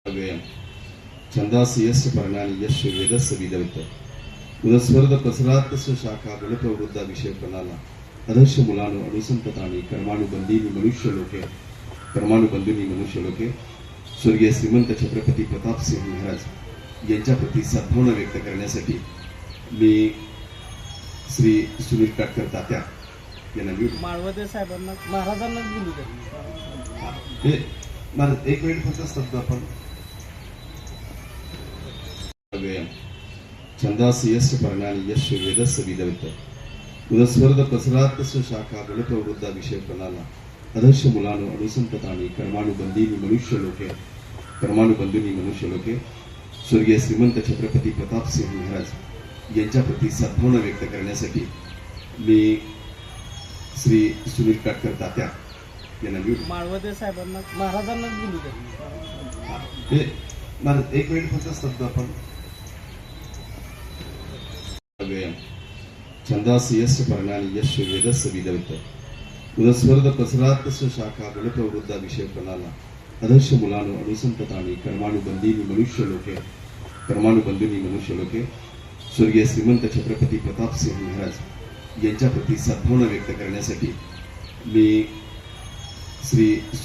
व्ययम् छन्दांसि यस्य पर्णानि यस्य वेदस्य विदवित् उदस्वर्द प्रसरात्तस्य शाखा गुणप्रवृद्धा विषय प्रणाला अधर्ष मुलानो अनुसंततानि कर्मानुबंधीनि मनुष्यलोके स्वर्गीय श्रीमंत छत्रपती प्रतापसिंह महाराज यांच्या प्रति सद्भावना व्यक्त करण्यासाठी मी श्री सुनील काटकर तात्या यांना माळवदे साहेबांना महाराजांना बोलू द्या. एक मिनिट फक्त शब्द आपण व्ययम् छन्दांसि यस्य पर्णानि यस्य वेदस्य विदवित् उदस्वर्द प्रसरात्तस्य शाखा गुणप्रवृद्धा विषय प्रणाला अधर्ष मुलानो अनुसंततानि कर्मानुबंधीनि मनुष्यलोके स्वर्गीय श्रीमंत छत्रपती प्रतापसिंह महाराज यांच्या प्रति सद्भावना व्यक्त करण्यासाठी मी श्री सुनील काटकर तात्या यांना माळवदे साहेबांना महाराजांना बोलू द्या. एक मिनिट फक्त शब्द आपण व्ययम् छन्दांसि यस्य पर्णानि यस्य वेदस्य विदवित् उदस्वर्द प्रसरात्तस्य शाखा गुणप्रवृद्धा विषय प्रणाला अधर्ष मुलानो अनुसंततानि कर्मानुबंधीनि मनुष्यलोके स्वर्गीय श्रीमंत छत्रपती प्रतापसिंह महाराज यांच्या प्रति सद्भावना व्यक्त करण्यासाठी मी श्री